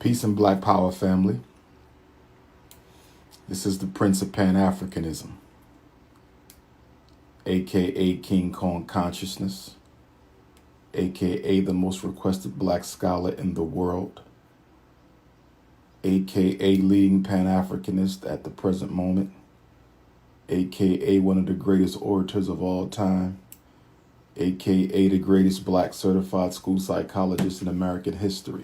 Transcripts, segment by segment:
Peace and Black Power, family. This is the Prince of Pan-Africanism, aka King Kong Consciousness, aka the most requested black scholar in the world, aka leading Pan-Africanist at the present moment, aka one of the greatest orators of all time, aka the greatest black certified school psychologist in American history,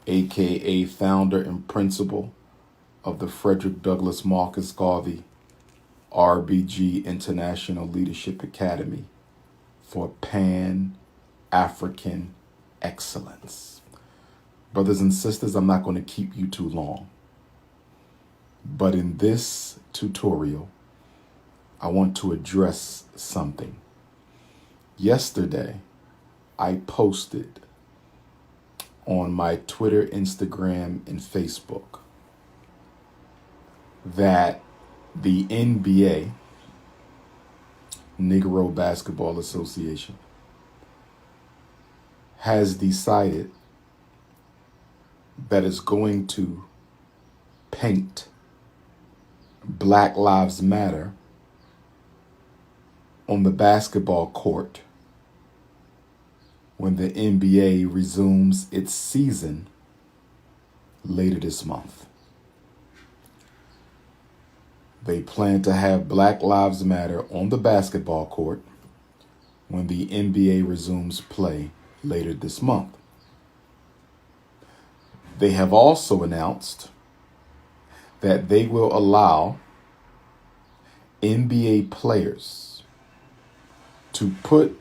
aka founder and principal of the Frederick Douglass Marcus Garvey RBG International Leadership Academy for Pan-African Excellence. Brothers and sisters, I'm not going to keep you too long, but in this tutorial, I want to address something. Yesterday, I posted on my Twitter, Instagram, and Facebook that the NBA, Negro Basketball Association, has decided that it's going to paint Black Lives Matter on the basketball court when the NBA resumes its season later this month. They plan to have Black Lives Matter on the basketball court when the NBA resumes play later this month. They have also announced that they will allow NBA players to put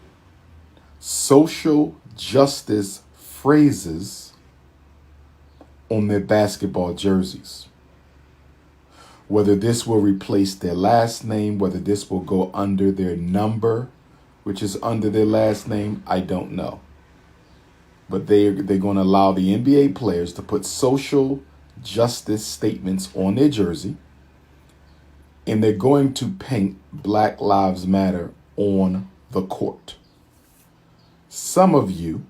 social justice phrases on their basketball jerseys. Whether this will replace their last name, whether this will go under their number, which is under their last name, I don't know. But they're going to allow the NBA players to put social justice statements on their jersey, and they're going to paint Black Lives Matter on the court. Some of you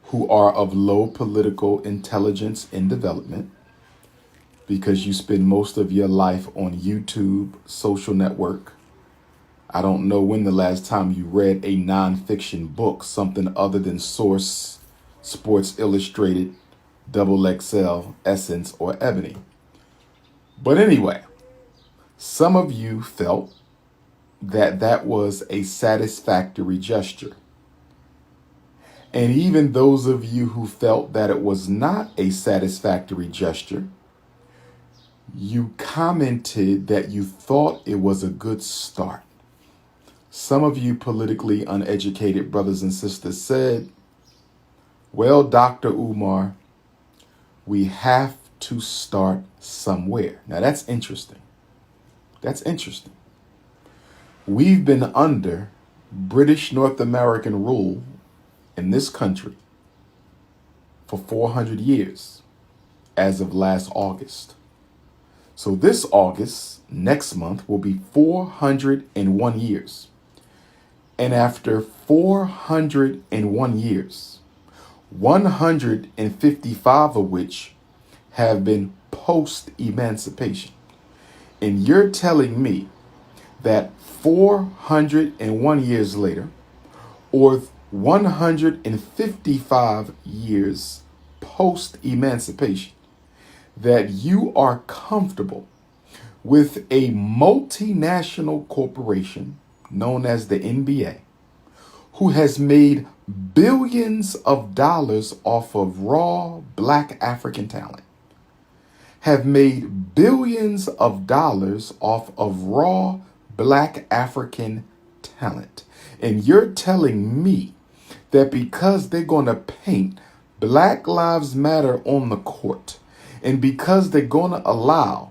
who are of low political intelligence and development, because you spend most of your life on YouTube, social network. I don't know when the last time you read a nonfiction book, something other than Source, Sports Illustrated, XXL, Essence, or Ebony. But anyway, some of you felt that that was a satisfactory gesture. And even those of you who felt that it was not a satisfactory gesture, you commented that you thought it was a good start. Some of you politically uneducated brothers and sisters said, well, Dr. Umar, we have to start somewhere. Now that's interesting. That's interesting. We've been under British North American rule in this country for 400 years as of last August. So this August, next month, will be 401 years. And after 401 years, 155 of which have been post-emancipation. And you're telling me that 401 years later, or 155 years post-emancipation, that you are comfortable with a multinational corporation known as the NBA, who has made billions of dollars off of raw black African talent, have made billions of dollars off of raw black African talent. And you're telling me that because they're going to paint Black Lives Matter on the court, and because they're going to allow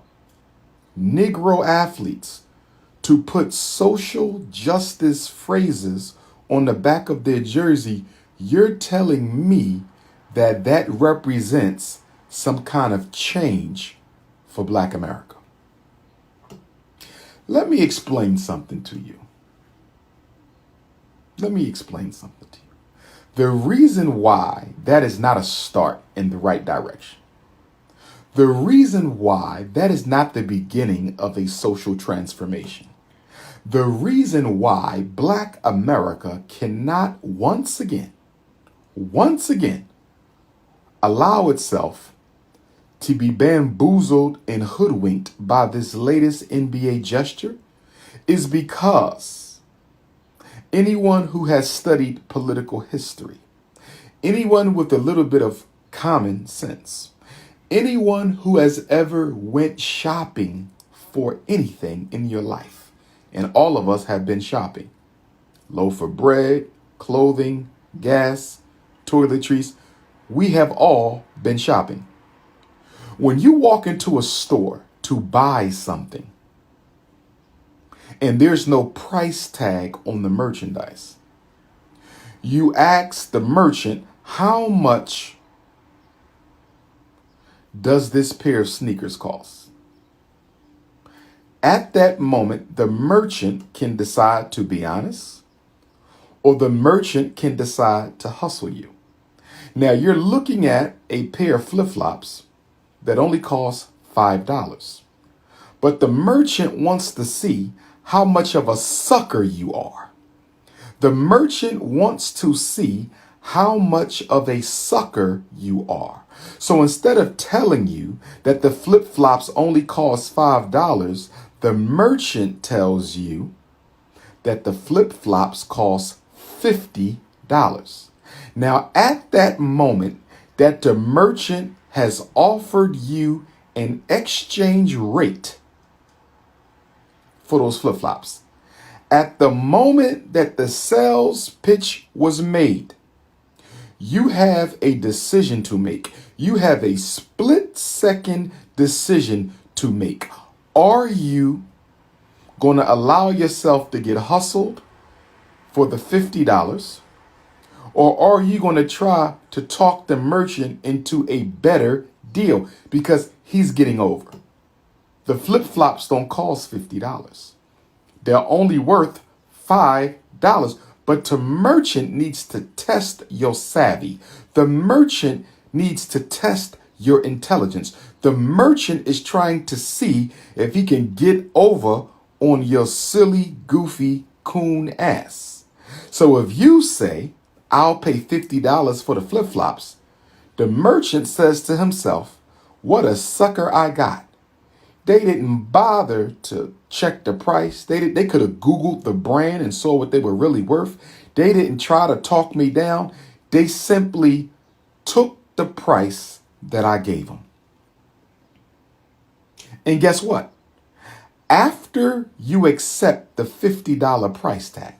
Negro athletes to put social justice phrases on the back of their jersey, you're telling me that that represents some kind of change for Black America. Let me explain something to you. The reason why that is not a start in the right direction, the reason why that is not the beginning of a social transformation, the reason why Black America cannot once again, allow itself to be bamboozled and hoodwinked by this latest NBA gesture is because anyone who has studied political history, anyone with a little bit of common sense, anyone who has ever went shopping for anything in your life, and all of us have been shopping, loaf of bread, clothing, gas, toiletries, we have all been shopping. When you walk into a store to buy something and there's no price tag on the merchandise, you ask the merchant, how much does this pair of sneakers cost? At that moment, the merchant can decide to be honest, or the merchant can decide to hustle you. Now you're looking at a pair of flip-flops that only costs $5. But the merchant wants to see how much of a sucker you are. The merchant wants to see how much of a sucker you are. So instead of telling you that the flip-flops only cost $5, the merchant tells you that the flip-flops cost $50. Now, at that moment that the merchant has offered you an exchange rate for those flip-flops, at the moment that the sales pitch was made, you have a decision to make. You have a split-second decision to make. Are you going to allow yourself to get hustled for the $50? Or are you going to try to talk the merchant into a better deal because he's getting over? The flip-flops don't cost $50. They're only worth $5. But the merchant needs to test your savvy. The merchant needs to test your intelligence. The merchant is trying to see if he can get over on your silly, goofy, coon ass. So if you say, I'll pay $50 for the flip-flops, the merchant says to himself, what a sucker I got. They didn't bother to check the price. They could have Googled the brand and saw what they were really worth. They didn't try to talk me down. They simply took the price that I gave them. And guess what? After you accept the $50 price tag,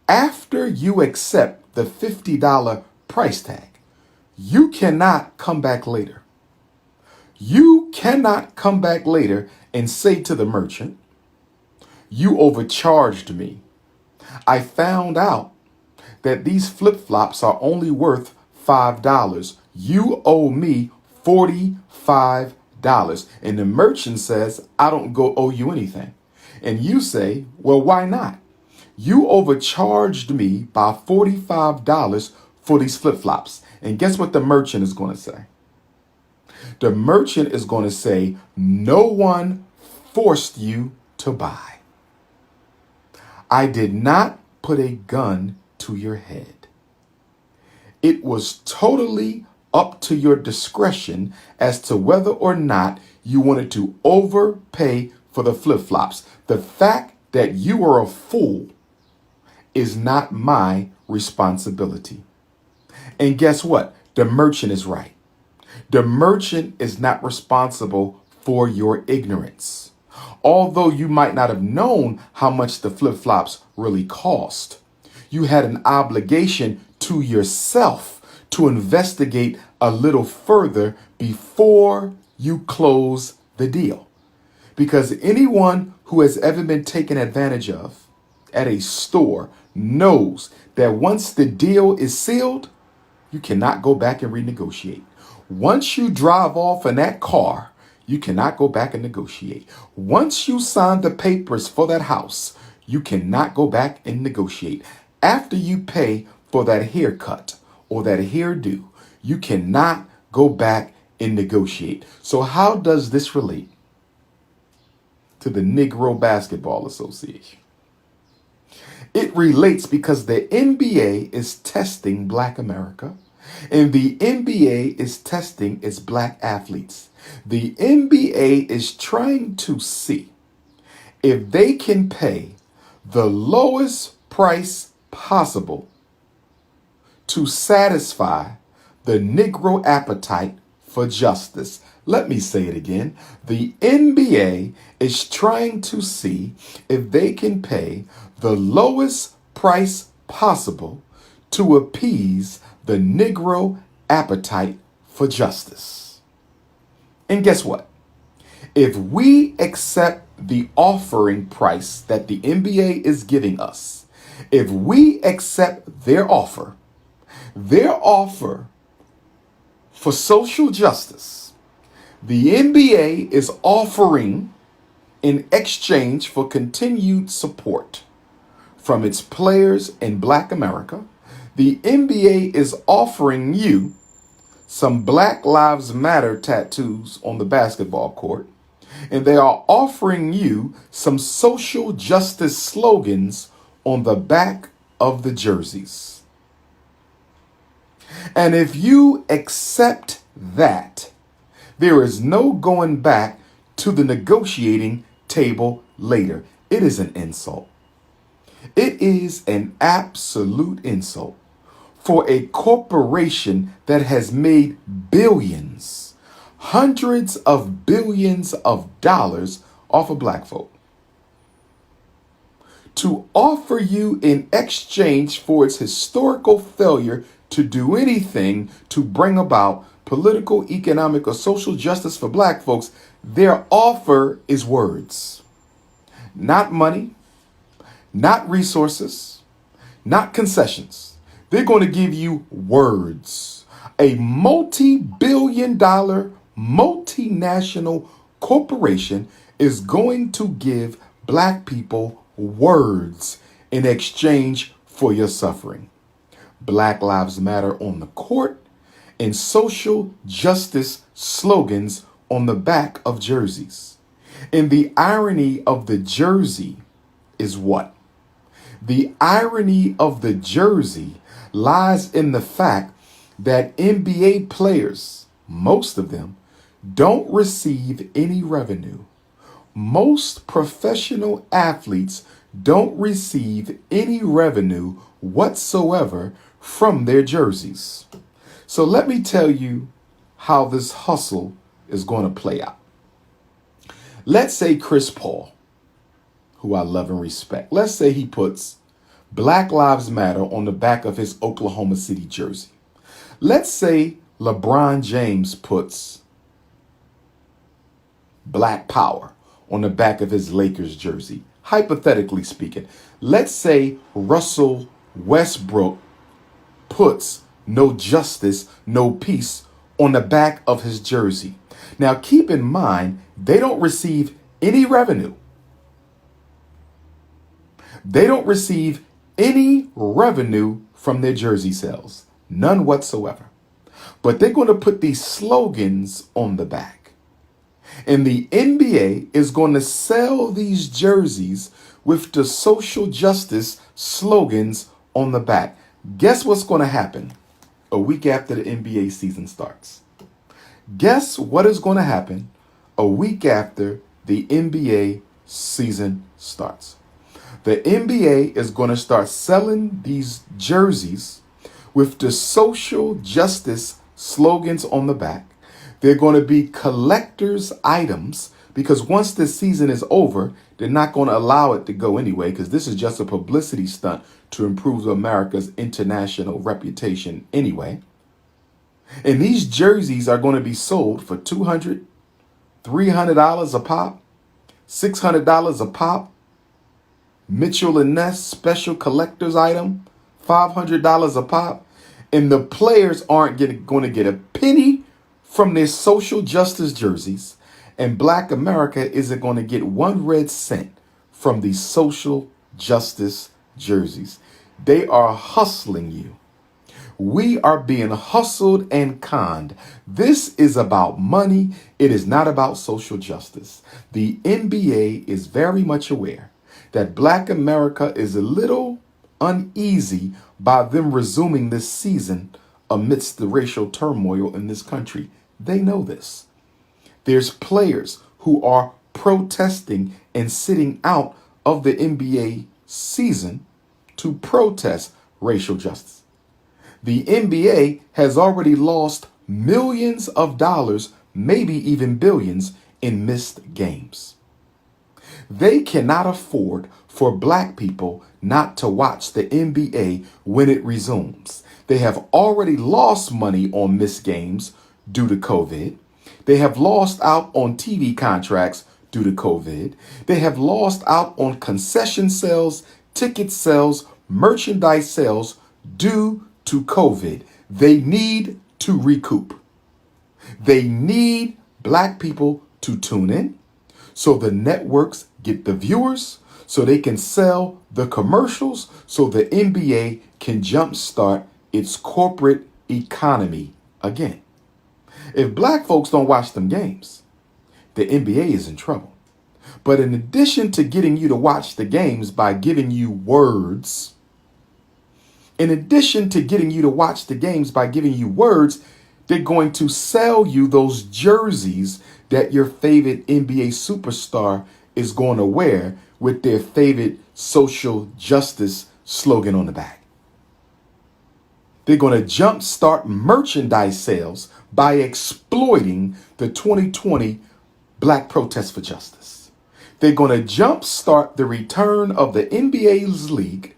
after you accept the $50 price tag, you cannot come back later. You cannot come back later and say to the merchant, you overcharged me. I found out that these flip-flops are only worth $5. You owe me $45. And the merchant says, I don't owe you anything. And you say, well, why not? You overcharged me by $45 for these flip-flops. And guess what the merchant is going to say? The merchant is going to say, no one forced you to buy. I did not put a gun to your head. It was totally up to your discretion as to whether or not you wanted to overpay for the flip-flops. The fact that you were a fool is not my responsibility. And guess what? The merchant is right. The merchant is not responsible for your ignorance. Although you might not have known how much the flip-flops really cost, you had an obligation to yourself to investigate a little further before you close the deal. Because anyone who has ever been taken advantage of at a store knows that once the deal is sealed, you cannot go back and renegotiate. Once you drive off in that car, you cannot go back and negotiate. Once you sign the papers for that house, you cannot go back and negotiate. After you pay for that haircut or that hairdo, you cannot go back and negotiate. So how does this relate to the Negro Basketball Association? It relates because the NBA is testing Black America, and the NBA is testing its Black athletes. The NBA is trying to see if they can pay the lowest price possible to satisfy the Negro appetite for justice. Let me say it again. The NBA is trying to see if they can pay the lowest price possible to appease the Negro appetite for justice. And guess what? If we accept the offering price that the NBA is giving us, if we accept their offer for social justice, the NBA is offering in exchange for continued support from its players in Black America, the NBA is offering you some Black Lives Matter tattoos on the basketball court, and they are offering you some social justice slogans on the back of the jerseys. And if you accept that, there is no going back to the negotiating table later. It is an insult. It is an absolute insult for a corporation that has made billions, hundreds of billions of dollars off of Black folk, to offer you in exchange for its historical failure to do anything to bring about political, economic, or social justice for Black folks. Their offer is words, not money, not resources, not concessions. They're going to give you words. A multi-billion-dollar, multinational corporation is going to give Black people words in exchange for your suffering. Black Lives Matter on the court and social justice slogans on the back of jerseys. And the irony of the jersey is what? The irony of the jersey lies in the fact that NBA players, most of them, don't receive any revenue. Most professional athletes don't receive any revenue whatsoever from their jerseys. So let me tell you how this hustle is going to play out. Let's say Chris Paul, who I love and respect, let's say he puts Black Lives Matter on the back of his Oklahoma City jersey. Let's say LeBron James puts Black Power on the back of his Lakers jersey. Hypothetically speaking, let's say Russell Westbrook puts no justice, no peace on the back of his jersey. Now, keep in mind, they don't receive any revenue. They don't receive any revenue from their jersey sales. None whatsoever. But they're going to put these slogans on the back. And the NBA is going to sell these jerseys with the social justice slogans on the back. Guess what's going to happen a week after the NBA season starts? Guess what is going to happen a week after the NBA season starts? The NBA is going to start selling these jerseys with the social justice slogans on the back. They're going to be collector's items because once the season is over, they're not going to allow it to go anyway because this is just a publicity stunt to improve America's international reputation anyway. And these jerseys are going to be sold for $200, $300 a pop, $600 a pop. Mitchell and Ness special collector's item, $500 a pop. And the players aren't going to get a penny from their social justice jerseys. And Black America isn't going to get 1 red cent from these social justice jerseys. They are hustling you We are being hustled and conned. This is about money. It is not about social justice. The NBA is very much aware that Black America is a little uneasy by them resuming this season amidst the racial turmoil in this country. They know this. There's players who are protesting and sitting out of the NBA season to protest racial justice. The NBA has already lost millions of dollars, maybe even billions, in missed games. They cannot afford for Black people not to watch the NBA when it resumes. They have already lost money on missed games due to COVID. They have lost out on TV contracts due to COVID. They have lost out on concession sales, ticket sales, merchandise sales due to COVID. They need to recoup. They need Black people to tune in so the networks get the viewers, so they can sell the commercials, so the NBA can jumpstart its corporate economy again. If Black folks don't watch them games, the NBA is in trouble. But in addition to getting you to watch the games by giving you words, they're going to sell you those jerseys that your favorite NBA superstar is going to wear with their favorite social justice slogan on the back. They're going to jumpstart merchandise sales by exploiting the 2020 Black protest for justice. They're going to jumpstart the return of the NBA's league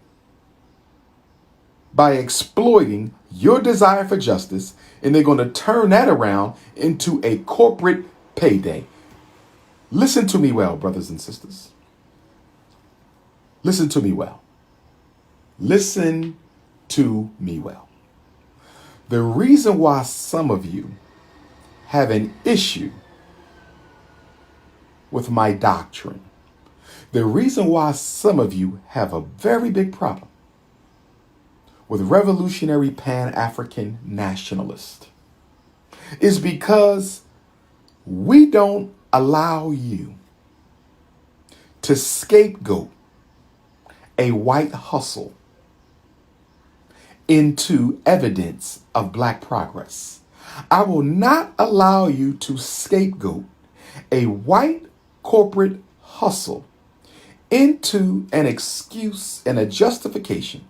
by exploiting your desire for justice, and they're going to turn that around into a corporate payday. Listen to me well, brothers and sisters. Listen to me well. Listen to me well. The reason why some of you have an issue with my doctrine, the reason why some of you have a very big problem with revolutionary Pan-African nationalists is because we don't allow you to scapegoat a white hustle into evidence of Black progress. I will not allow you to scapegoat a white corporate hustle into an excuse and a justification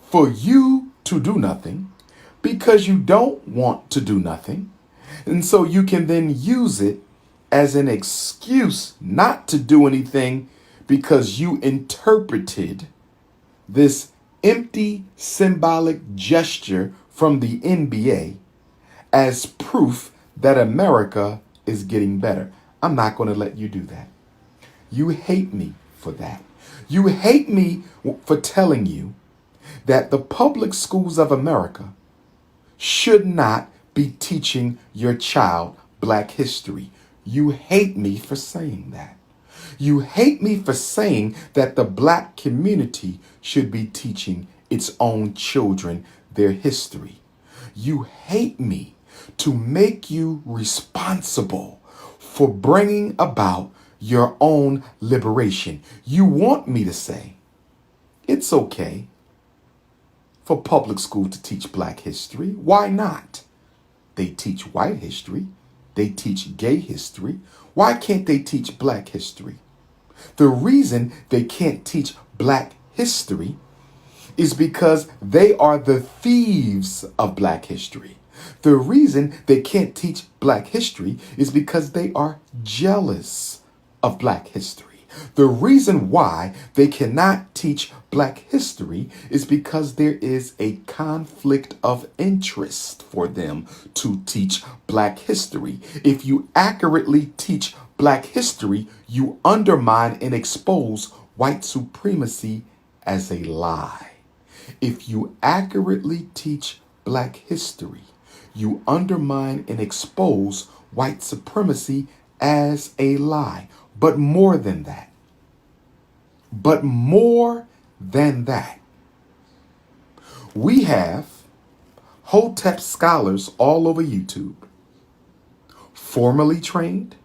for you to do nothing because you don't want to do nothing. And so you can then use it as an excuse not to do anything because you interpreted this empty symbolic gesture from the NBA as proof that America is getting better. I'm not going to let you do that. You hate me for that. You hate me for telling you that the public schools of America should not be teaching your child Black history. You hate me for saying that. You hate me for saying that the Black community should be teaching its own children their history. You hate me to make you responsible for bringing about your own liberation. You want me to say, it's okay for public school to teach Black history. Why not? They teach white history. They teach gay history. Why can't they teach Black history? The reason they can't teach Black history is because they are the thieves of Black history. The reason they can't teach Black history is because they are jealous of Black history. The reason why they cannot teach Black history is because there is a conflict of interest for them to teach Black history. If you accurately teach Black history, you undermine and expose white supremacy as a lie. If you accurately teach Black history, you undermine and expose white supremacy as a lie. But more than that, we have Hotep scholars all over YouTube, formally trained,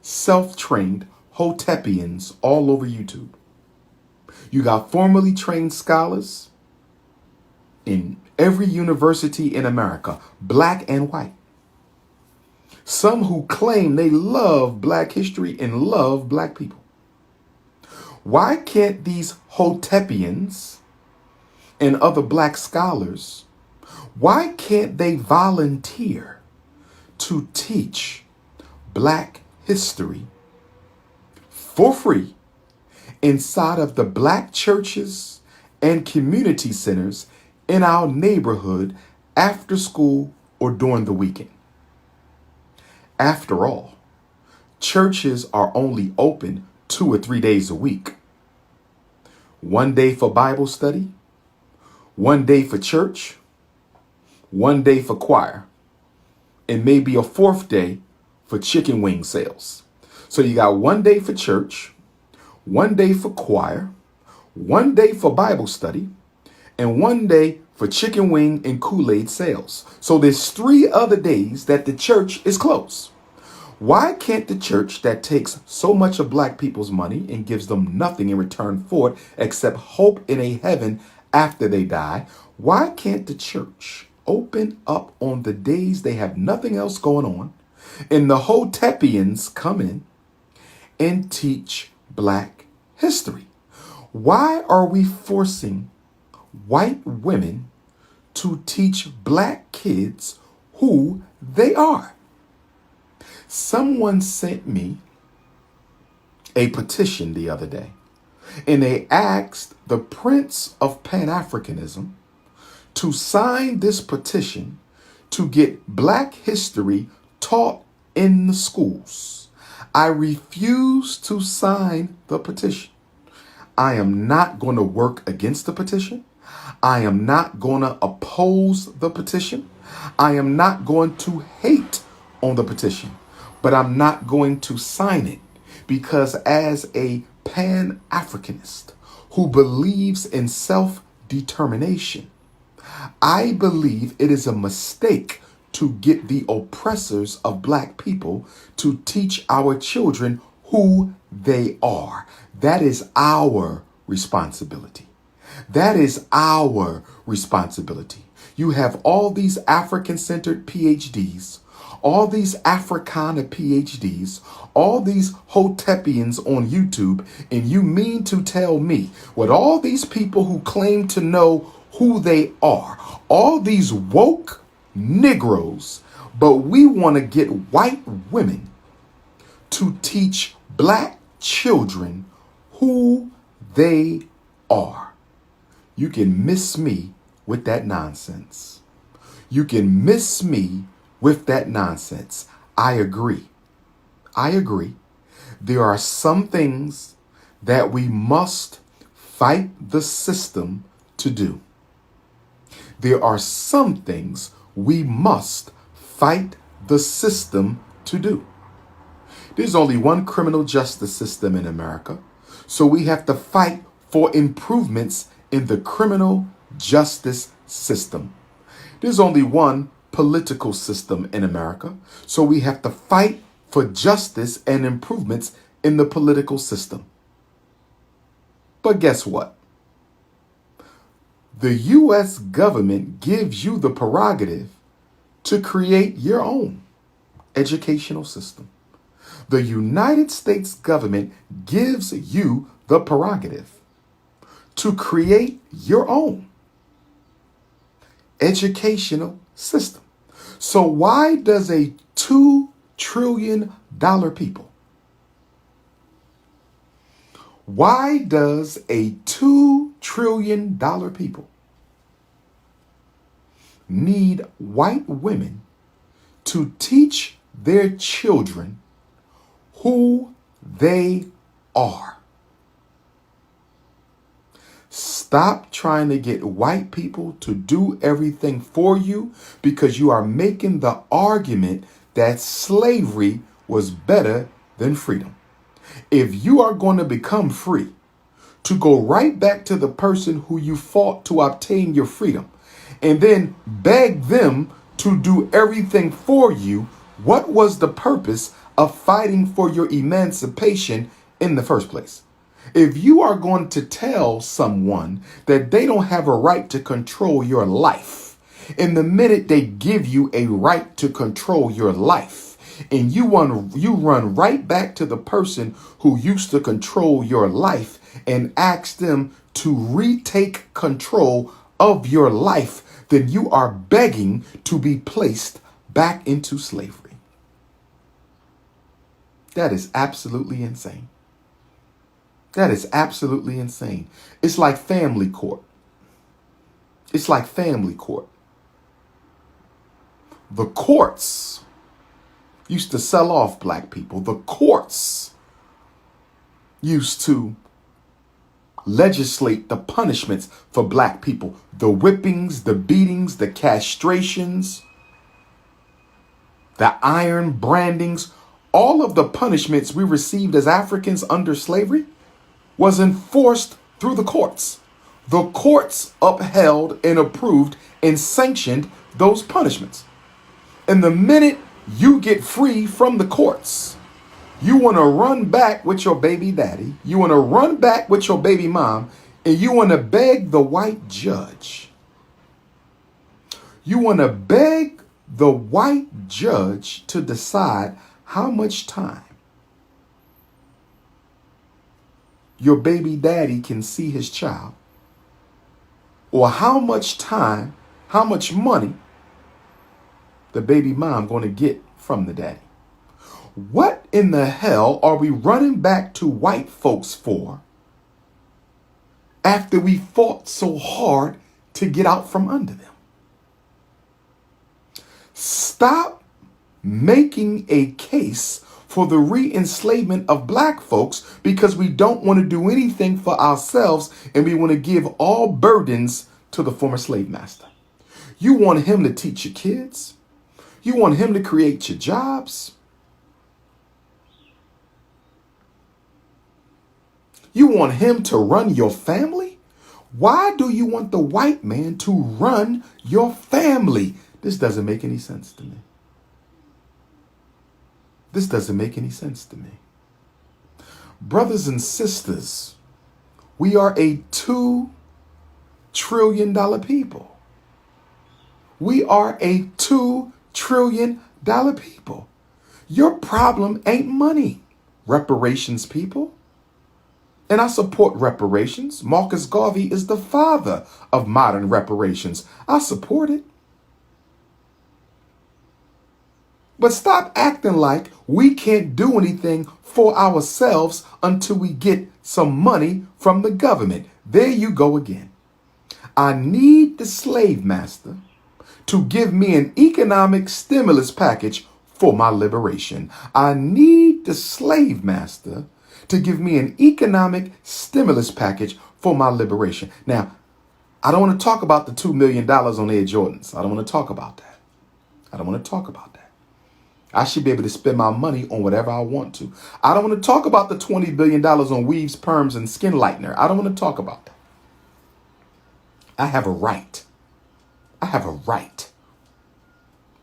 self-trained Hotepians all over YouTube. You got formally trained scholars in every university in America, black and white. Some who claim they love black history and love black people. Why can't these Hotepians and other black scholars, why can't they volunteer to teach black history for free inside of the black churches and community centers in our neighborhood after school or during the weekend? After all, churches are only open 2 or 3 days a week. One day for Bible study, one day for church, one day for choir, and maybe a fourth day for chicken wing sales. So you got one day for church, one day for choir, one day for Bible study, and one day for chicken wing and Kool-Aid sales. So there's 3 other days that the church is closed. Why can't the church that takes so much of black people's money and gives them nothing in return for it except hope in a heaven after they die, why can't the church open up on the days they have nothing else going on and the Hotepians come in and teach black history? Why are we forcing white women to teach black kids who they are? Someone sent me a petition the other day, and they asked the Prince of Pan-Africanism to sign this petition to get black history taught in the schools. I refuse to sign the petition. I am not going to work against the petition. I am not going to oppose the petition. I am not going to hate on the petition, but I'm not going to sign it because as a Pan-Africanist who believes in self-determination, I believe it is a mistake to get the oppressors of black people to teach our children who they are. That is our responsibility. That is our responsibility. You have all these African-centered PhDs, all these Africana PhDs, all these Hotepians on YouTube, and you mean to tell me what all these people who claim to know who they are, all these woke Negroes, but we want to get white women to teach black children who they are. You can miss me with that nonsense. You can miss me with that nonsense. I agree. I agree. There are some things that we must fight the system to do. There are some things we must fight the system to do. There's only one criminal justice system in America, so we have to fight for improvements in the criminal justice system. There's only one political system in America, so we have to fight for justice and improvements in the political system. But guess what? The U.S. government gives you the prerogative to create your own educational system. The United States government gives you the prerogative to create your own educational system. So why does a $2 trillion people, why does a $2 trillion people need white women to teach their children who they are? Stop trying to get white people to do everything for you because you are making the argument that slavery was better than freedom. If you are going to become free to go right back to the person who you fought to obtain your freedom and then beg them to do everything for you, what was the purpose of fighting for your emancipation in the first place? If you are going to tell someone that they don't have a right to control your life, in the minute they give you a right to control your life, and you run right back to the person who used to control your life and ask them to retake control of your life, then you are begging to be placed back into slavery. That is absolutely insane. That is absolutely insane. It's like family court. It's like family court. The courts used to sell off black people. The courts used to legislate the punishments for black people. The whippings, the beatings, the castrations, the iron brandings, all of the punishments we received as Africans under slavery was enforced through the courts. The courts upheld and approved and sanctioned those punishments. And the minute you get free from the courts, you want to run back with your baby daddy, you want to run back with your baby mom, and you want to beg the white judge. You want to beg the white judge to decide how much time your baby daddy can see his child, or how much time, how much money the baby mom going to get from the daddy. What in the hell are we running back to white folks for after we fought so hard to get out from under them? Stop making a case for the re-enslavement of black folks because we don't want to do anything for ourselves and we want to give all burdens to the former slave master. You want him to teach your kids. You want him to create your jobs. You want him to run your family? Why do you want the white man to run your family? This doesn't make any sense to me. This doesn't make any sense to me. Brothers and sisters, we are a $2 trillion people. We are a $2 trillion people. Your problem ain't money, reparations people. And I support reparations. Marcus Garvey is the father of modern reparations. I support it. But stop acting like we can't do anything for ourselves until we get some money from the government. There you go again. I need the slave master to give me an economic stimulus package for my liberation. I need the slave master to give me an economic stimulus package for my liberation. Now, I don't want to talk about the $2 million on Air Jordans. I don't want to talk about that. I don't want to talk about that. I should be able to spend my money on whatever I want to. I don't want to talk about the $20 billion on weaves, perms, and skin lightener. I don't want to talk about that. I have a right. I have a right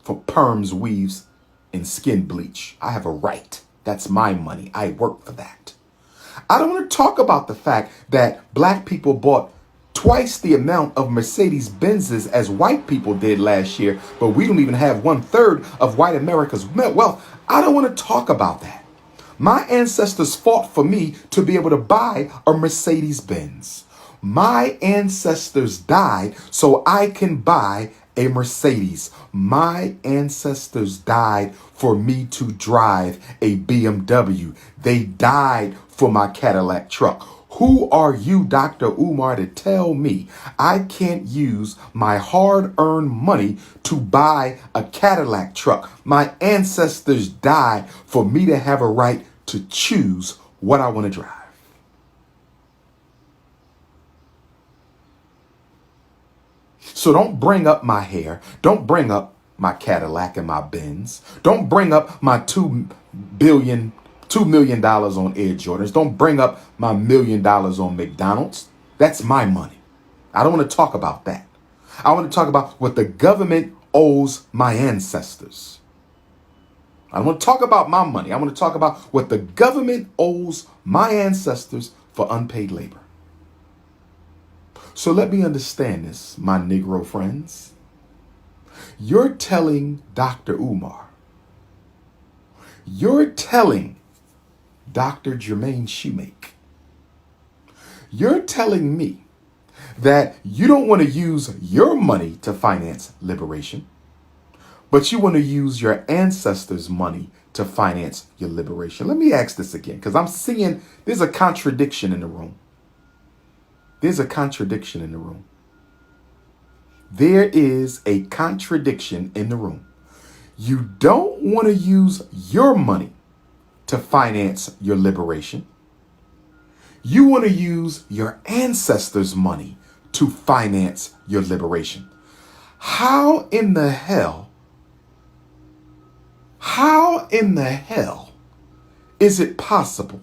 for perms, weaves, and skin bleach. I have a right. That's my money. I work for that. I don't want to talk about the fact that black people bought twice the amount of Mercedes Benzes as white people did last year, but we don't even have 1/3 of white America's wealth. I don't want to talk about that. My ancestors fought for me to be able to buy a Mercedes Benz. My ancestors died so I can buy a Mercedes. My ancestors died for me to drive a BMW. They died for my Cadillac truck. Who are you, Dr. Umar, to tell me I can't use my hard-earned money to buy a Cadillac truck? My ancestors died for me to have a right to choose what I want to drive. So don't bring up my hair. Don't bring up my Cadillac and my Benz. Don't bring up my $2 $2 million on Air Jordans. Don't bring up my $1 million on McDonald's. That's my money. I don't want to talk about that. I want to talk about what the government owes my ancestors. I don't want to talk about my money. I want to talk about what the government owes my ancestors for unpaid labor. So let me understand this, my Negro friends. You're telling Dr. Umar, you're telling Dr. Jermaine Shoemake, you're telling me that you don't want to use your money to finance liberation, but you want to use your ancestors' money to finance your liberation. Let me ask this again, because I'm seeing there's a contradiction in the room. There's a contradiction in the room. There is a contradiction in the room. You don't want to use your money to finance your liberation. You want to use your ancestors' money to finance your liberation. How in the hell is it possible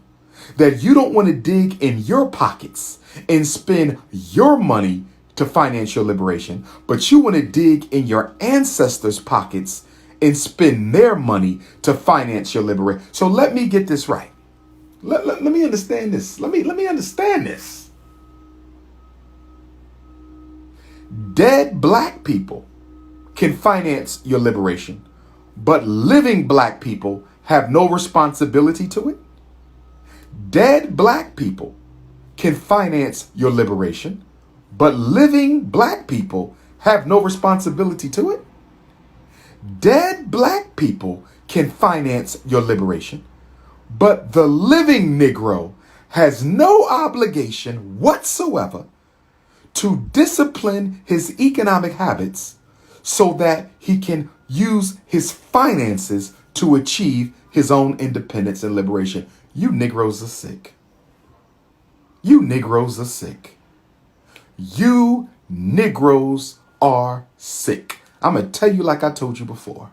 that you don't want to dig in your pockets and spend your money to finance your liberation, but you want to dig in your ancestors' pockets and spend their money to finance your liberation? So let me get this right. Let me understand this. Let me understand this. Dead black people can finance your liberation, but living black people have no responsibility to it. Dead black people can finance your liberation, but living black people have no responsibility to it. Dead black people can finance your liberation, but the living Negro has no obligation whatsoever to discipline his economic habits so that he can use his finances to achieve his own independence and liberation. You Negroes are sick. You Negroes are sick. You Negroes are sick. I'm going to tell you like I told you before.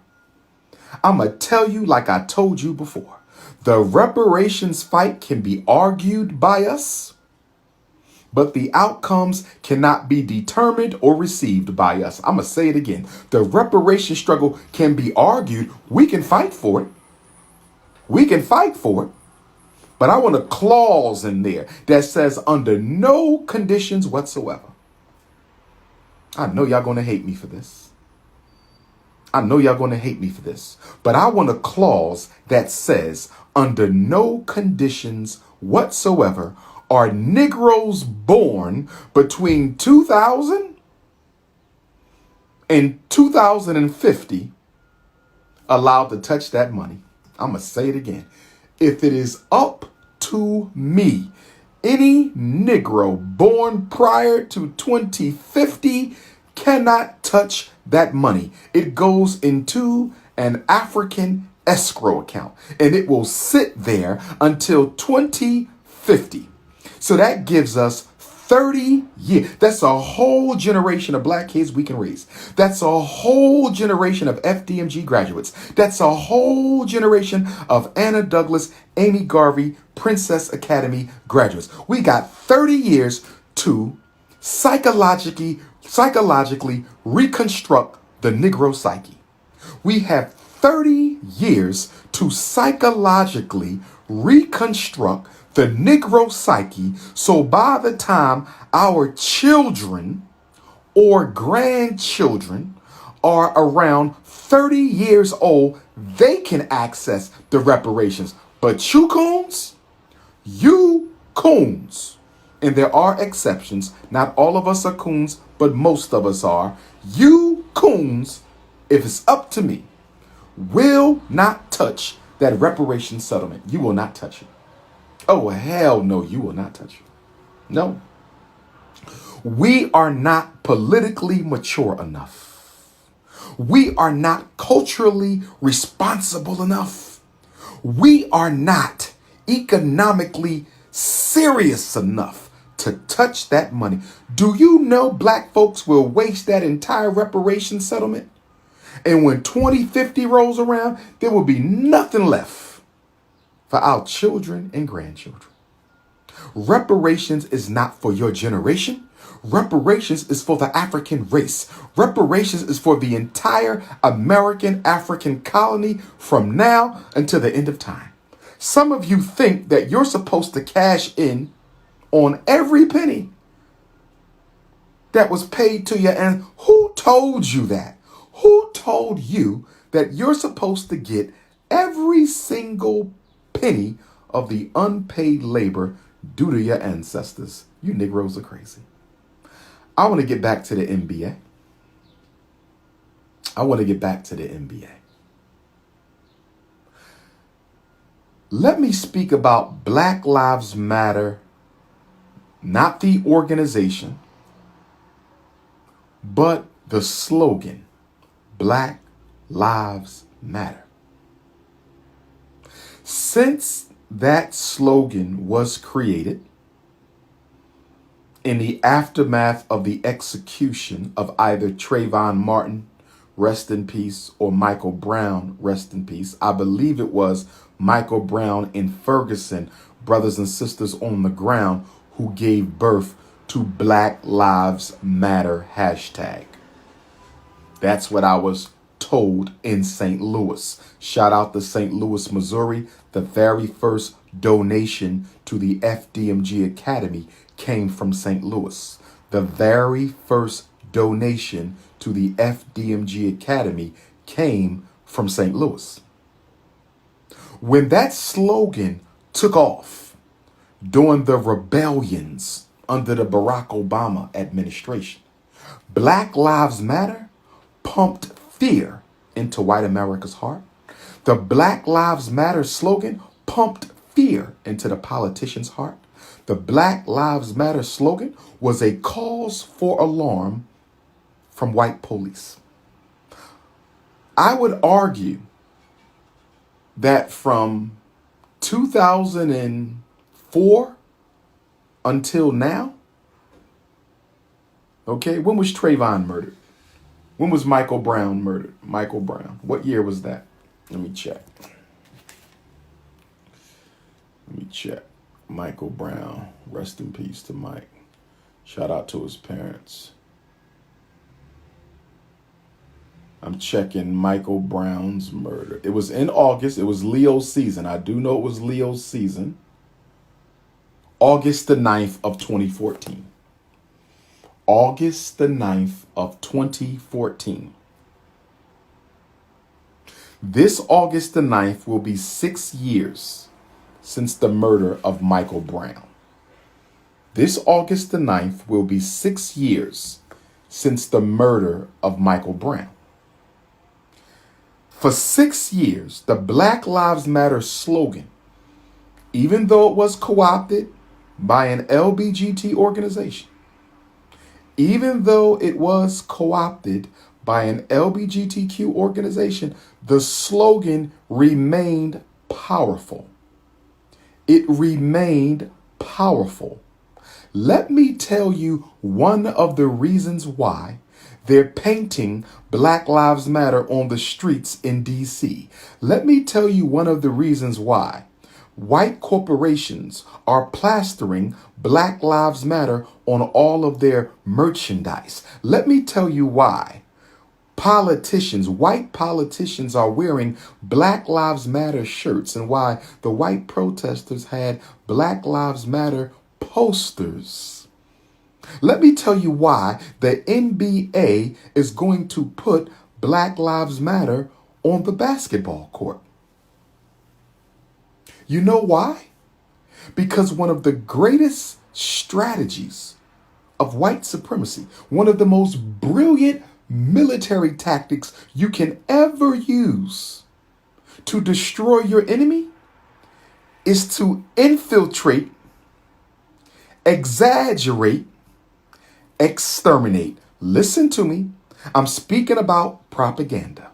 I'm going to tell you like I told you before. The reparations fight can be argued by us, but the outcomes cannot be determined or received by us. I'm going to say it again. The reparation struggle can be argued. We can fight for it. We can fight for it. But I want a clause in there that says under no conditions whatsoever. I know y'all going to hate me for this. I know y'all going to hate me for this. But I want a clause that says under no conditions whatsoever are Negroes born between 2000 and 2050 allowed to touch that money. I'm going to say it again. If it is up to me, any Negro born prior to 2050 cannot touch that money. It goes into an African escrow account and it will sit there until 2050. So that gives us 30 years. That's a whole generation of black kids we can raise. That's a whole generation of FDMG graduates. That's a whole generation of Anna Douglas, Amy Garvey, Princess Academy graduates. We got 30 years to psychologically reconstruct the Negro psyche. We have 30 years to psychologically reconstruct the Negro psyche, so by the time our children or grandchildren are around 30 years old, they can access the reparations. But you coons, and there are exceptions, not all of us are coons, but most of us are, you coons, if it's up to me, will not touch that reparation settlement. You will not touch it. Oh, hell no, you will not touch it. No. We are not politically mature enough. We are not culturally responsible enough. We are not economically serious enough to touch that money. Do you know black folks will waste that entire reparation settlement? And when 2050 rolls around, there will be nothing left. for our children and grandchildren. Reparations is not for your generation. Reparations is for the African race. Reparations is for the entire American African colony from now until the end of time. Some of you think that you're supposed to cash in on every penny that was paid to you. And who told you that? Who told you that you're supposed to get every single penny of the unpaid labor due to your ancestors? You Negroes are crazy. I want to get back to the NBA. Let me speak about Black Lives Matter, not the organization, but the slogan, Black Lives Matter. Since that slogan was created in the aftermath of the execution of either Trayvon Martin, rest in peace, or Michael Brown, rest in peace. I believe it was Michael Brown in Ferguson, brothers and sisters on the ground, who gave birth to Black Lives Matter hashtag. That's what I was told in St. Louis. Shout out to St. Louis, Missouri. The very first donation to the FDMG Academy came from St. Louis. The very first donation to the FDMG Academy came from St. Louis. When that slogan took off during the rebellions under the Barack Obama administration, Black Lives Matter pumped fear into white America's heart. The Black Lives Matter slogan pumped fear into the politicians' heart. The Black Lives Matter slogan was a cause for alarm from white police. I would argue that from 2004 until now, okay, when was Trayvon murdered? When was Michael Brown murdered? Michael Brown. What year was that? Let me check. Michael Brown. Rest in peace to Mike. Shout out to his parents. I'm checking Michael Brown's murder. It was in August. It was Leo's season. I do know it was Leo's season. August the 9th of 2014. August the 9th of 2014. This August the 9th will be 6 years since the murder of Michael Brown. This August the 9th will be 6 years since the murder of Michael Brown. For 6 years, the Black Lives Matter slogan, even though it was co-opted by an LBGT organization, even though it was co-opted by an LGBTQ organization, the slogan remained powerful. It remained powerful. Let me tell you one of the reasons why they're painting Black Lives Matter on the streets in DC. Let me tell you one of the reasons why white corporations are plastering Black Lives Matter on all of their merchandise. Let me tell you why white politicians are wearing Black Lives Matter shirts and why the white protesters had Black Lives Matter posters. Let me tell you why the NBA is going to put Black Lives Matter on the basketball court. You know why? Because one of the greatest strategies of white supremacy, one of the most brilliant military tactics you can ever use to destroy your enemy is to infiltrate, exaggerate, exterminate. Listen to me. I'm speaking about propaganda.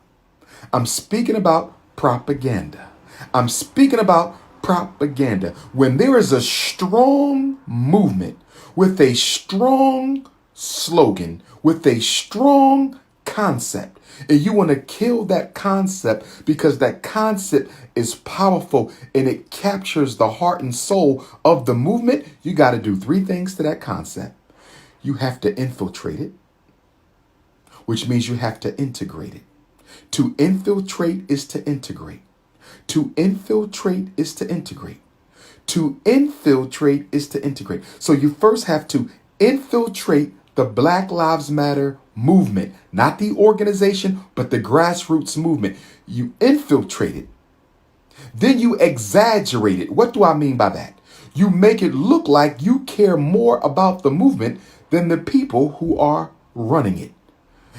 I'm speaking about propaganda. I'm speaking about propaganda. When there is a strong movement with a strong slogan, with a strong concept. And you want to kill that concept because that concept is powerful and it captures the heart and soul of the movement. You got to do three things to that concept. You have to infiltrate it, which means you have to integrate it. To infiltrate is to integrate. To infiltrate is to integrate. To infiltrate is to integrate. So you first have to infiltrate the Black Lives Matter movement, not the organization, but the grassroots movement. You infiltrate it. Then you exaggerate it. What do I mean by that? You make it look like you care more about the movement than the people who are running it.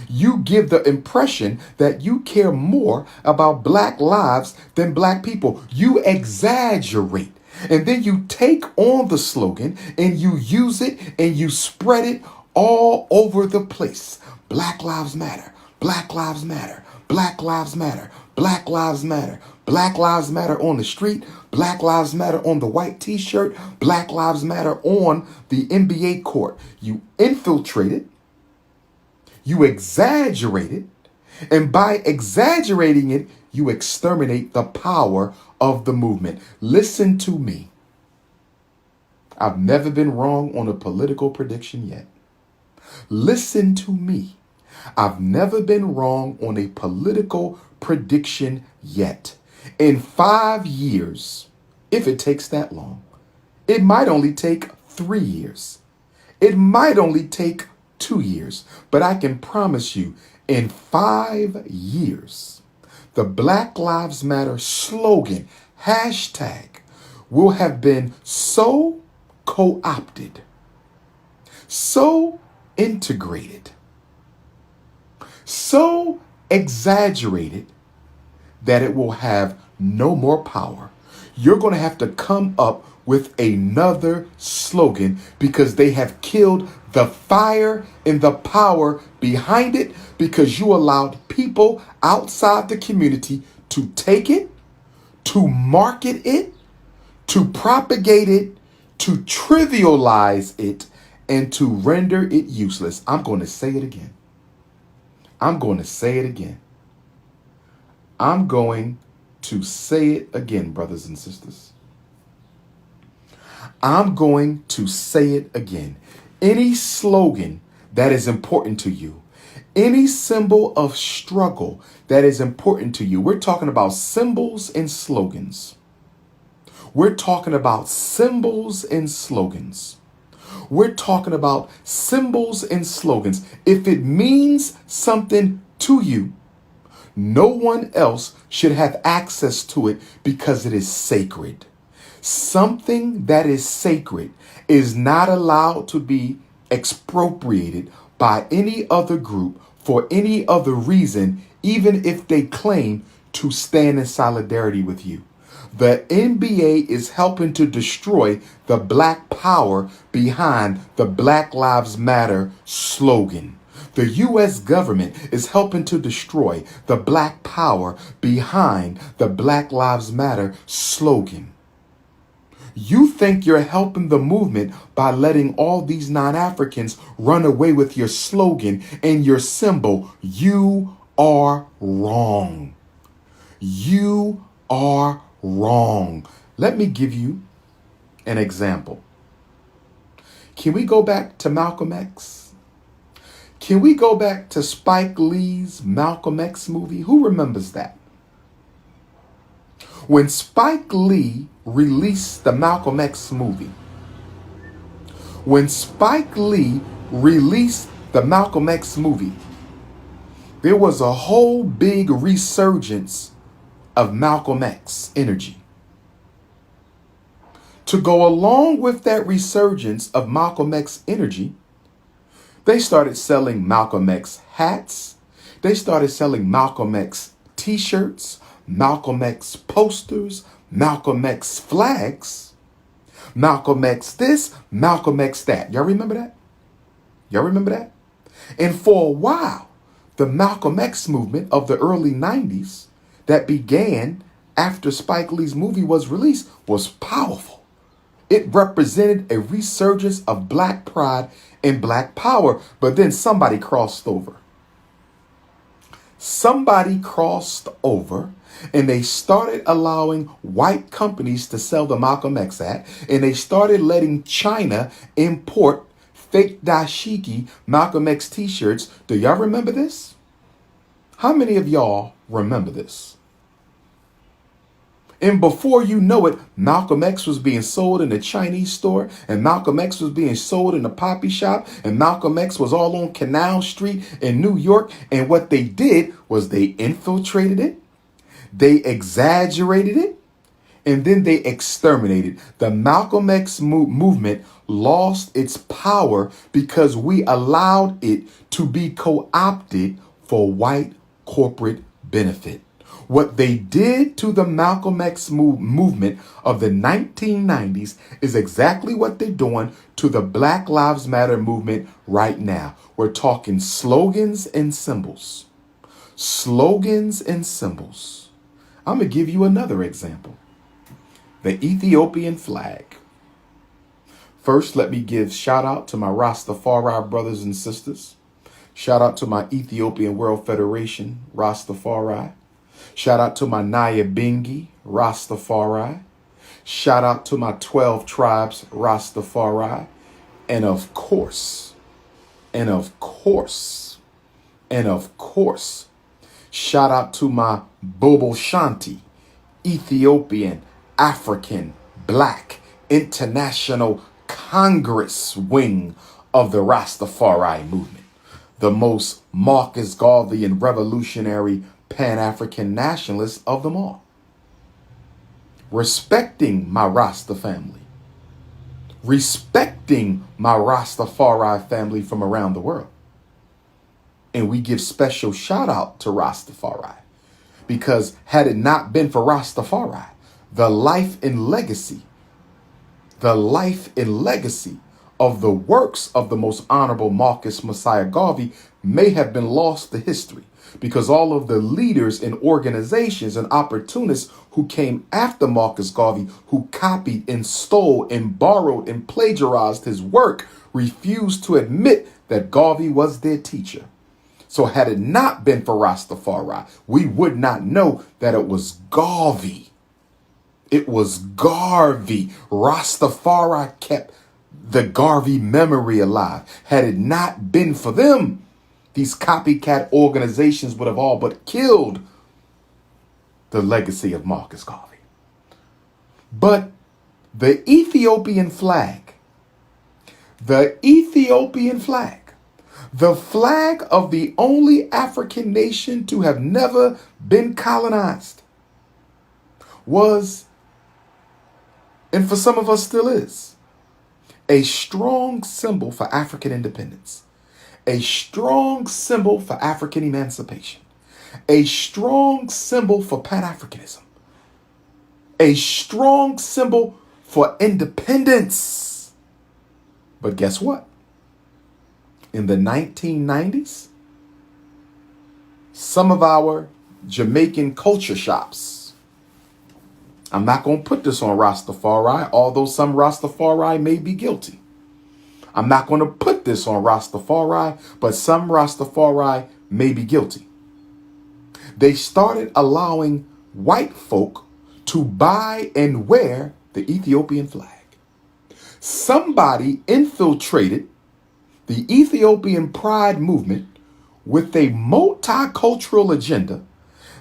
You give the impression that you care more about black lives than black people. You exaggerate. And then you take on the slogan and you use it and you spread it all over the place. Black Lives Matter. Black Lives Matter. Black Lives Matter. Black Lives Matter. Black Lives Matter on the street. Black Lives Matter on the white t-shirt. Black Lives Matter on the NBA court. You infiltrate it. You exaggerate it. And by exaggerating it, you exterminate the power of the movement. Listen to me. I've never been wrong on a political prediction yet. Listen to me. I've never been wrong on a political prediction yet. In 5 years, if it takes that long, it might only take 3 years. It might only take 2 years. But I can promise you, in 5 years, the Black Lives Matter slogan, hashtag, will have been so co-opted, so integrated, so exaggerated that it will have no more power. You're going to have to come up with another slogan because they have killed the fire and the power behind it because you allowed people outside the community to take it, to market it, to propagate it, to trivialize it, and to render it useless. I'm going to say it again. I'm going to say it again. I'm going to say it again, brothers and sisters. I'm going to say it again. Any slogan that is important to you, any symbol of struggle that is important to you, we're talking about symbols and slogans. We're talking about symbols and slogans. We're talking about symbols and slogans. If it means something to you, no one else should have access to it because it is sacred. Something that is sacred is not allowed to be expropriated by any other group for any other reason, even if they claim to stand in solidarity with you. The NBA is helping to destroy the black power behind the Black Lives Matter slogan. The U.S. government is helping to destroy the black power behind the Black Lives Matter slogan. You think you're helping the movement by letting all these non-Africans run away with your slogan and your symbol. You are wrong. You are wrong. Let me give you an example. Can we go back to Malcolm X? Can we go back to Spike Lee's Malcolm X movie? Who remembers that? When Spike Lee released the Malcolm X movie, when Spike Lee released the Malcolm X movie, there was a whole big resurgence of Malcolm X energy. To go along with that resurgence of Malcolm X energy, they started selling Malcolm X hats. They started selling Malcolm X t-shirts, Malcolm X posters, Malcolm X flags, Malcolm X this, Malcolm X that. Y'all remember that? Y'all remember that? And for a while, the Malcolm X movement of the early 90s that began after Spike Lee's movie was released was powerful. It represented a resurgence of black pride and black power, but then somebody crossed over. somebody crossed over and they started allowing white companies to sell the Malcolm X Act, and they started letting China import fake dashiki Malcolm X t-shirts. Do y'all remember this? How many of y'all remember this? And before you know it, Malcolm X was being sold in the Chinese store, and Malcolm X was being sold in the poppy shop, and Malcolm X was all on Canal Street in New York. And what they did was they infiltrated it, they exaggerated it, and then they exterminated. The Malcolm X movement lost its power because we allowed it to be co-opted for white corporate benefit. What they did to the Malcolm X movement of the 1990s is exactly what they're doing to the Black Lives Matter movement right now. We're talking slogans and symbols. Slogans and symbols. I'm going to give you another example. The Ethiopian flag. First, let me give shout out to my Rastafari brothers and sisters. Shout out to my Ethiopian World Federation, Rastafari. Shout out to my Nyabingi, Rastafari. Shout out to my 12 tribes, Rastafari. And of course, shout out to my Bobo Shanti, Ethiopian, African, Black, International Congress wing of the Rastafari movement. The most Marcus Garvey and revolutionary Pan-African nationalist of them all. Respecting my Rasta family. Respecting my Rastafari family from around the world. And we give special shout out to Rastafari. Because had it not been for Rastafari, the life and legacy of the works of the most honorable Marcus Messiah Garvey may have been lost to history, because all of the leaders and organizations and opportunists who came after Marcus Garvey, who copied and stole and borrowed and plagiarized his work, refused to admit that Garvey was their teacher. So had it not been for Rastafari, we would not know that it was Garvey. It was Garvey. Rastafari kept the Garvey memory alive. Had it not been for them, these copycat organizations would have all but killed the legacy of Marcus Garvey. But the Ethiopian flag, the flag of the only African nation to have never been colonized, was, and for some of us still is, a strong symbol for African independence, a strong symbol for African emancipation, a strong symbol for Pan-Africanism, a strong symbol for independence. But guess what? In the 1990s, some of our Jamaican culture shops, I'm not going to put this on Rastafari, although some Rastafari may be guilty. I'm not going to put this on Rastafari, but some Rastafari may be guilty. They started allowing white folk to buy and wear the Ethiopian flag. Somebody infiltrated the Ethiopian pride movement with a multicultural agenda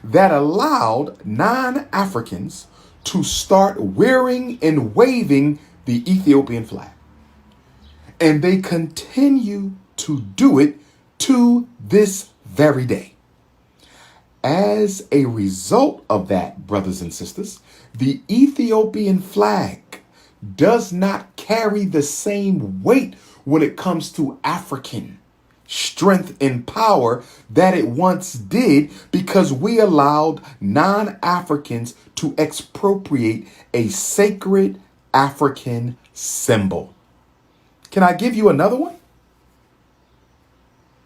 that allowed non-Africans to start wearing and waving the Ethiopian flag. And they continue to do it to this very day. As a result of that, brothers and sisters, the Ethiopian flag does not carry the same weight when it comes to African strength and power that it once did, because we allowed non-Africans to expropriate a sacred African symbol. Can I give you another one?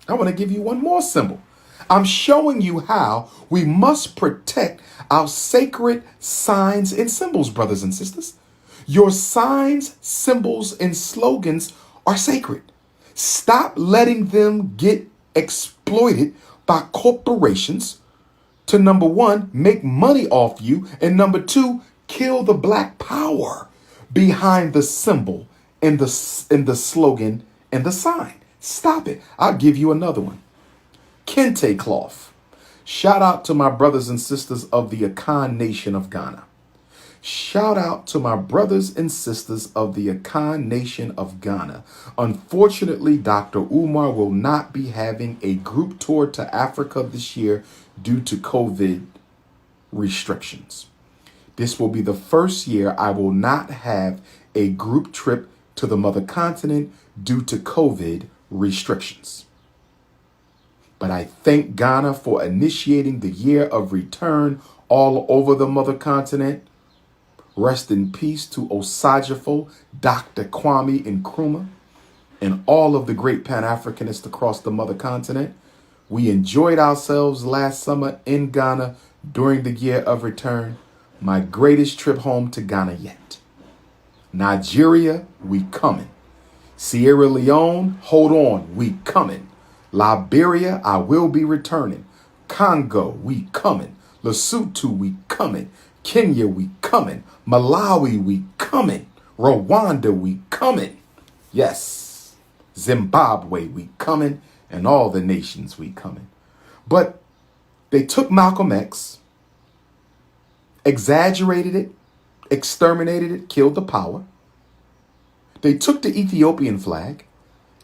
I want to give you one more symbol. I'm showing you how we must protect our sacred signs and symbols, brothers and sisters. Your signs, symbols, and slogans are sacred. Stop letting them get exploited by corporations to, number one, make money off you, and number two, kill the black power behind the symbol and the slogan and the sign. Stop it. I'll give you another one. Kente cloth. Shout out to my brothers and sisters of the Akan Nation of Ghana. Shout out to my brothers and sisters of the Akan Nation of Ghana. Unfortunately, Dr. Umar will not be having a group tour to Africa this year due to COVID restrictions. This will be the first year I will not have a group trip to the mother continent due to COVID restrictions. But I thank Ghana for initiating the year of return all over the mother continent. Rest in peace to Osajifo, Dr. Kwame Nkrumah, and all of the great Pan-Africanists across the mother continent. We enjoyed ourselves last summer in Ghana during the year of return. My greatest trip home to Ghana yet. Nigeria, we coming. Sierra Leone, hold on, we coming. Liberia, I will be returning. Congo, we coming. Lesotho, we coming. Kenya, we coming. Malawi, we coming. Rwanda, we coming. Yes. Zimbabwe, we coming. And all the nations, we coming. But they took Malcolm X, exaggerated it, exterminated it, killed the power. They took the Ethiopian flag,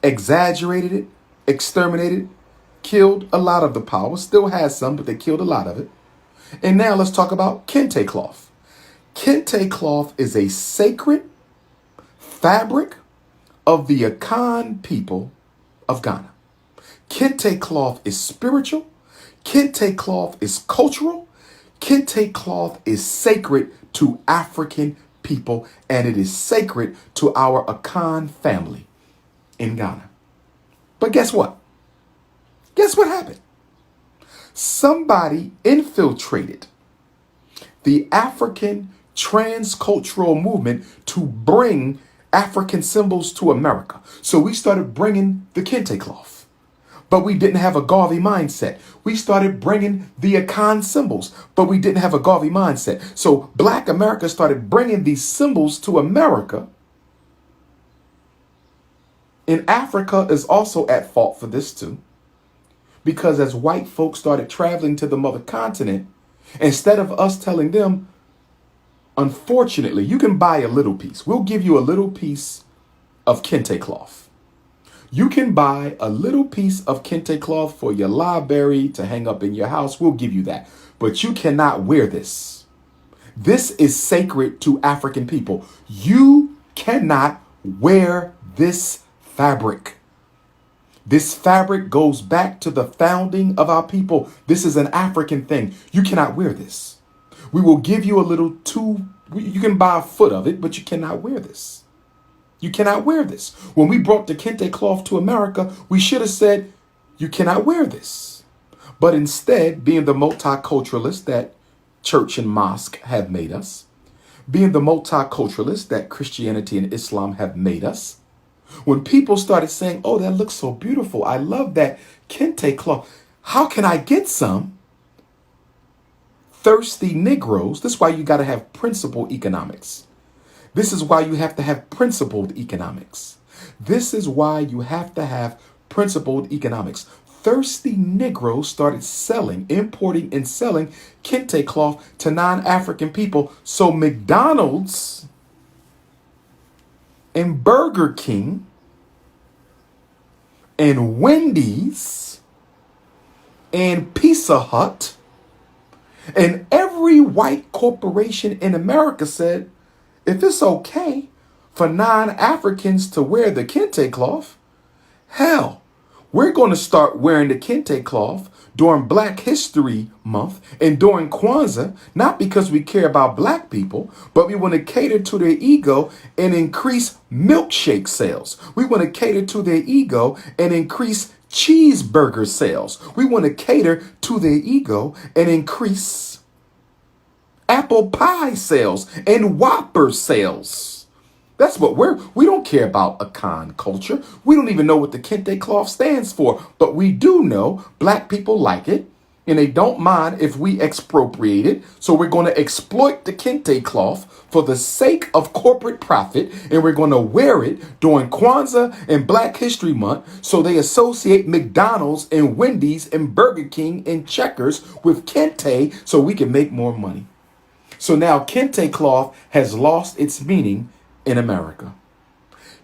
exaggerated it, exterminated it, killed a lot of the power. Still has some, but they killed a lot of it. And now let's talk about kente cloth. Kente cloth is a sacred fabric of the Akan people of Ghana. Kente cloth is spiritual. Kente cloth is cultural. Kente cloth is sacred to African people, and it is sacred to our Akan family in Ghana. But guess what? Guess what happened? Somebody infiltrated the African transcultural movement to bring African symbols to America. So we started bringing the kente cloth, but we didn't have a Garvey mindset. We started bringing the Akan symbols, but we didn't have a Garvey mindset. So Black America started bringing these symbols to America. And Africa is also at fault for this too. Because as white folks started traveling to the mother continent, instead of us telling them, unfortunately, you can buy a little piece. We'll give you a little piece of kente cloth. You can buy a little piece of kente cloth for your library to hang up in your house. We'll give you that. But you cannot wear this. This is sacred to African people. You cannot wear this fabric. This fabric goes back to the founding of our people. This is an African thing. You cannot wear this. We will give you a little you can buy a foot of it, but you cannot wear this. You cannot wear this. When we brought the kente cloth to America, we should have said, you cannot wear this. But instead, being the multiculturalist that church and mosque have made us, being the multiculturalist that Christianity and Islam have made us, when people started saying, oh, that looks so beautiful, I love that kente cloth, how can I get some? Thirsty Negroes, this is why you got to have principled economics. This is why you have to have principled economics. This is why you have to have principled economics. Thirsty Negroes started importing and selling kente cloth to non-African people. So McDonald's and Burger King and Wendy's and Pizza Hut and every white corporation in America said, if it's okay for non-Africans to wear the kente cloth, hell, we're going to start wearing the kente cloth during Black History Month and during Kwanzaa, not because we care about Black people, but we want to cater to their ego and increase milkshake sales. We want to cater to their ego and increase cheeseburger sales. We want to cater to their ego and increase apple pie sales and Whopper sales. That's what we don't care about Akan culture. We don't even know what the kente cloth stands for, but we do know black people like it and they don't mind if we expropriate it. So we're going to exploit the kente cloth for the sake of corporate profit, and we're going to wear it during Kwanzaa and Black History Month so they associate McDonald's and Wendy's and Burger King and Checkers with kente so we can make more money. So now kente cloth has lost its meaning in America.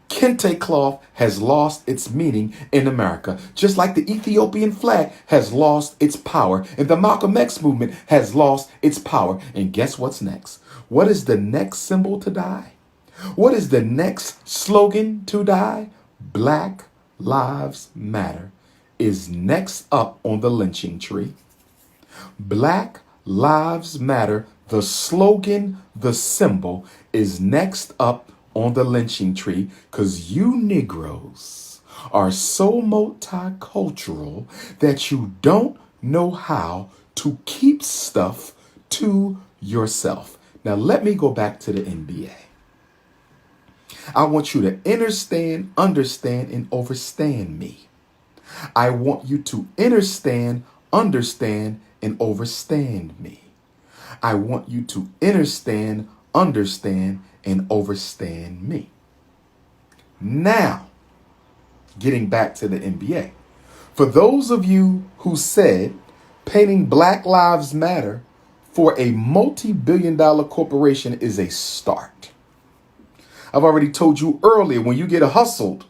Kente cloth has lost its meaning in America, just like the Ethiopian flag has lost its power and the Malcolm X movement has lost its power. And guess what's next? What is the next symbol to die? What is the next slogan to die? Black Lives Matter is next up on the lynching tree. Black Lives Matter, the slogan, the symbol, is next up on the lynching tree because you Negroes are so multicultural that you don't know how to keep stuff to yourself. Now, let me go back to the NBA. I want you to understand, and overstand me. I want you to understand, and overstand me. I want you to understand, and overstand me. Now, getting back to the NBA. For those of you who said painting Black Lives Matter for a multi-billion-dollar corporation is a start. I've already told you earlier, when you get hustled,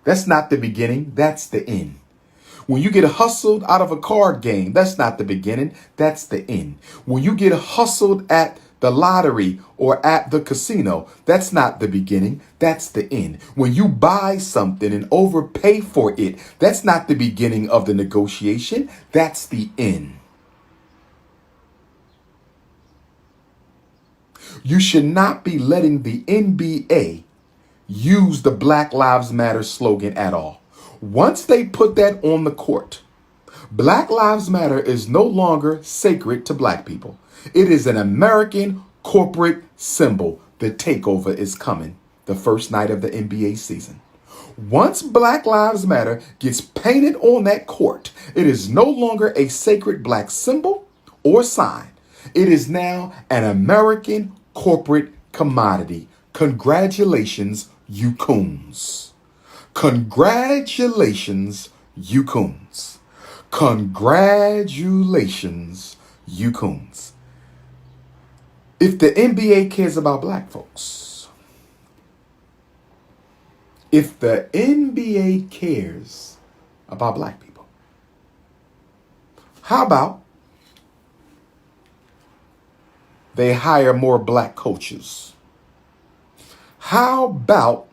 that's not the beginning, that's the end. When you get hustled out of a card game, that's not the beginning, that's the end. When you get hustled at the lottery or at the casino, that's not the beginning, that's the end. When you buy something and overpay for it, that's not the beginning of the negotiation, that's the end. You should not be letting the NBA use the Black Lives Matter slogan at all. Once they put that on the court, Black Lives Matter is no longer sacred to black people. It is an American corporate symbol. The takeover is coming the first night of the NBA season. Once Black Lives Matter gets painted on that court, it is no longer a sacred black symbol or sign. It is now an American corporate commodity. Congratulations, you coons. Congratulations, you coons. Congratulations, you coons. If the NBA cares about black folks, if the NBA cares about black people, how about they hire more black coaches? How about